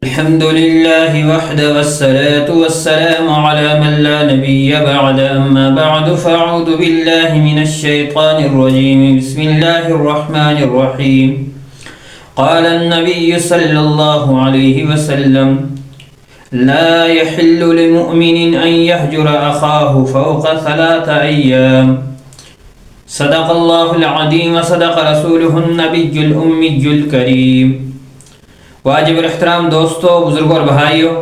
الحمد لله وحده والصلاة والسلام على من لا نبي بعد أما بعد فأعوذ بالله من الشيطان الرجيم بسم الله الرحمن الرحيم قال النبي صلى الله عليه وسلم لا يحل لمؤمن أن يهجر أخاه فوق 3 أيام صدق الله العظيم وصدق رسوله النبي الأمي الكريم واجب الاحترام دوستوں، بزرگوں اور بھائیوں،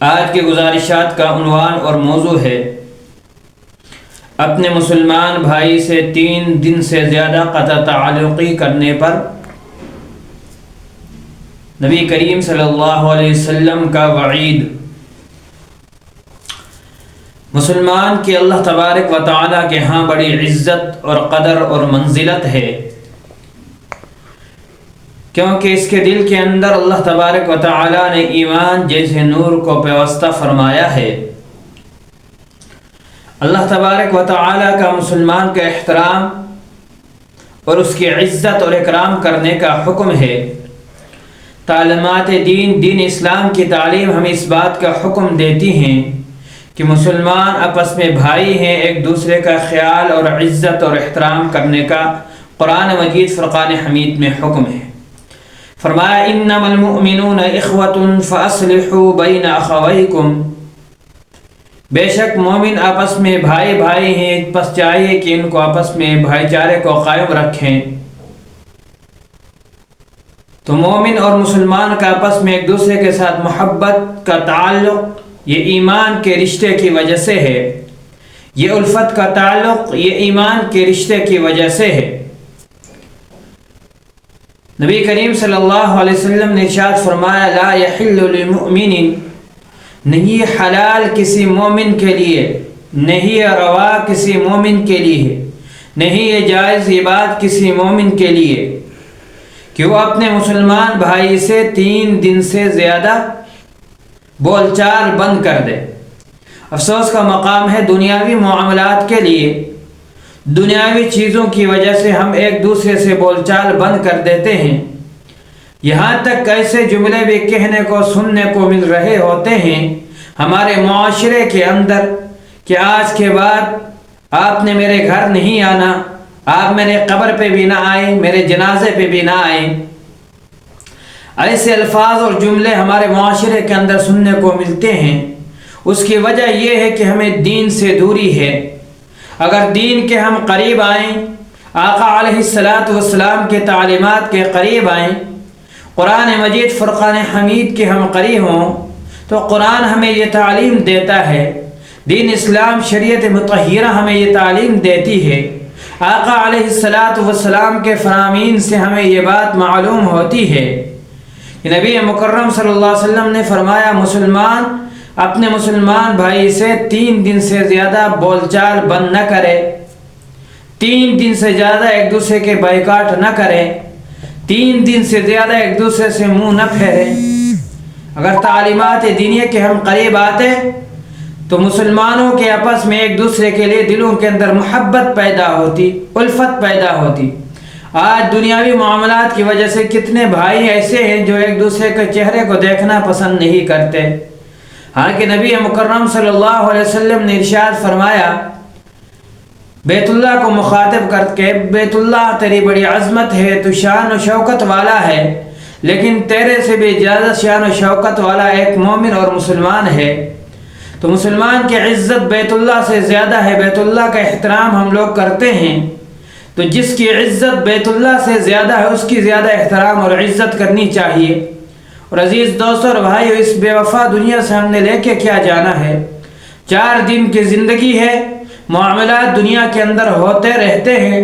آج کے گزارشات کا عنوان اور موضوع ہے اپنے مسلمان بھائی سے 3 دن سے زیادہ قطع تعلقی کرنے پر نبی کریم صلی اللہ علیہ وسلم کا وعید۔ مسلمان کی اللہ تبارک و تعالیٰ کے ہاں بڑی عزت اور قدر اور منزلت ہے، کیونکہ اس کے دل کے اندر اللہ تبارک و تعالیٰ نے ایمان جیسے نور کو پیوستہ فرمایا ہے۔ اللہ تبارک و تعالیٰ کا مسلمان کا احترام اور اس کی عزت اور اکرام کرنے کا حکم ہے۔ تعلیمات دین اسلام کی تعلیم ہمیں اس بات کا حکم دیتی ہیں کہ مسلمان آپس میں بھائی ہیں، ایک دوسرے کا خیال اور عزت اور احترام کرنے کا قرآن مجید فرقان حمید میں حکم ہے۔ فرمایا انما المؤمنون اخوۃ فاصلحوا بین اخویکم، بے شک مومن آپس میں بھائی ہیں، بس چاہیے کہ ان کو آپس میں بھائی چارے کو قائم رکھیں۔ تو مومن اور مسلمان کا آپس میں ایک دوسرے کے ساتھ محبت کا تعلق یہ ایمان کے رشتے کی وجہ سے ہے، یہ الفت کا تعلق یہ ایمان کے رشتے کی وجہ سے ہے۔ نبی کریم صلی اللہ علیہ وسلم نے ارشاد فرمایا لا یحل للمؤمن، نہیں حلال کسی مومن کے لیے، نہیں روا کسی مومن کے لیے، نہیں یہ جائز یہ بات کسی مومن کے لیے کہ وہ اپنے مسلمان بھائی سے 3 دن سے زیادہ بول چال بند کر دے۔ افسوس کا مقام ہے دنیاوی معاملات کے لیے، دنیاوی چیزوں کی وجہ سے ہم ایک دوسرے سے بول چال بند کر دیتے ہیں، یہاں تک ایسے جملے بھی کہنے کو سننے کو مل رہے ہوتے ہیں ہمارے معاشرے کے اندر کہ آج کے بعد آپ نے میرے گھر نہیں آنا، آپ میرے قبر پہ بھی نہ آئیں، میرے جنازے پہ بھی نہ آئیں۔ ایسے الفاظ اور جملے ہمارے معاشرے کے اندر سننے کو ملتے ہیں۔ اس کی وجہ یہ ہے کہ ہمیں دین سے دوری ہے۔ اگر دین کے ہم قریب آئیں، آقا علیہ السلام کے تعلیمات کے قریب آئیں، قرآن مجید فرقان حمید کے ہم قریب ہوں، تو قرآن ہمیں یہ تعلیم دیتا ہے، دین اسلام شریعت مطہرہ ہمیں یہ تعلیم دیتی ہے، آقا علیہ السلام کے فرامین سے ہمیں یہ بات معلوم ہوتی ہے کہ نبی مکرم صلی اللہ علیہ وسلم نے فرمایا مسلمان اپنے مسلمان بھائی سے 3 دن سے زیادہ بول چال بند نہ کرے، 3 دن سے زیادہ ایک دوسرے کے بائیکاٹ نہ کرے، 3 دن سے زیادہ ایک دوسرے سے منہ نہ پھیرے۔ اگر تعلیمات دینیہ کے ہم قریب آتے تو مسلمانوں کے آپس میں ایک دوسرے کے لیے دلوں کے اندر محبت پیدا ہوتی، الفت پیدا ہوتی۔ آج دنیاوی معاملات کی وجہ سے کتنے بھائی ایسے ہیں جو ایک دوسرے کے چہرے کو دیکھنا پسند نہیں کرتے، حالانکہ نبی مکرم صلی اللہ علیہ وسلم نے ارشاد فرمایا بیت اللہ کو مخاطب کر کے بیت اللہ تیری بڑی عظمت ہے، تو شان و شوکت والا ہے، لیکن تیرے سے بھی زیادہ شان و شوکت والا ایک مومن اور مسلمان ہے۔ تو مسلمان کی عزت بیت اللہ سے زیادہ ہے، بیت اللہ کا احترام ہم لوگ کرتے ہیں، تو جس کی عزت بیت اللہ سے زیادہ ہے اس کی زیادہ احترام اور عزت کرنی چاہیے۔ اور عزیز دوستوں اور بھائیو، اس بے وفا دنیا سے ہم نے لے کے کیا جانا ہے؟ 4 دن کی زندگی ہے، معاملات دنیا کے اندر ہوتے رہتے ہیں،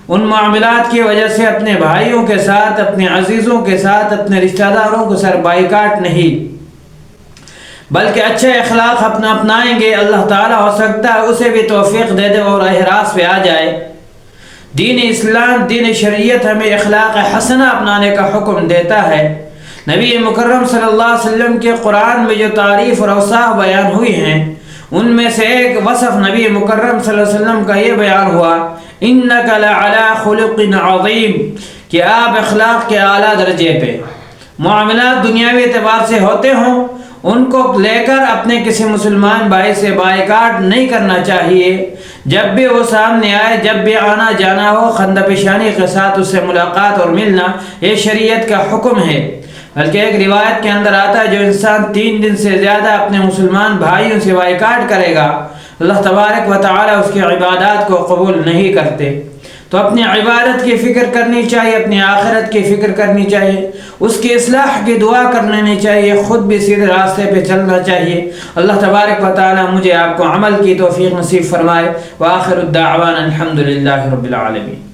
ان معاملات کی وجہ سے اپنے بھائیوں کے ساتھ، اپنے عزیزوں کے ساتھ، اپنے رشتہ داروں کو سر بائیکاٹ نہیں، بلکہ اچھے اخلاق اپنائیں گے، اللہ تعالیٰ ہو سکتا ہے اسے بھی توفیق دے دے اور احراز پہ آ جائے۔ دین اسلام دین شریعت ہمیں اخلاق حسنہ اپنانے کا حکم دیتا ہے۔ نبی مکرم صلی اللہ علیہ وسلم کے قرآن میں جو تعریف اور اوصاف بیان ہوئی ہیں ان میں سے ایک وصف نبی مکرم صلی اللہ علیہ وسلم کا یہ بیان ہوا انک لعلی خلق عظیم، کہ آپ اخلاق کے اعلیٰ درجے پہ، معاملات دنیاوی اعتبار سے ہوتے ہوں ان کو لے کر اپنے کسی مسلمان بھائی سے بائیکاٹ نہیں کرنا چاہیے۔ جب بھی وہ سامنے آئے، جب بھی آنا جانا ہو، خندہ پیشانی کے ساتھ اس سے ملاقات اور ملنا یہ شریعت کا حکم ہے۔ بلکہ ایک روایت کے اندر آتا ہے جو انسان 3 دن سے زیادہ اپنے مسلمان بھائیوں سے بائیکاٹ کرے گا اللہ تبارک و تعالی اس کی عبادات کو قبول نہیں کرتے۔ تو اپنی عبادت کی فکر کرنی چاہیے، اپنی آخرت کی فکر کرنی چاہیے، اس کی اصلاح کی دعا کرنی چاہیے، خود بھی سیدھے راستے پہ چلنا چاہیے۔ اللہ تبارک و تعالی مجھے آپ کو عمل کی توفیق نصیب فرمائے۔ وآخر الدعوان الحمد للہ رب العالمین۔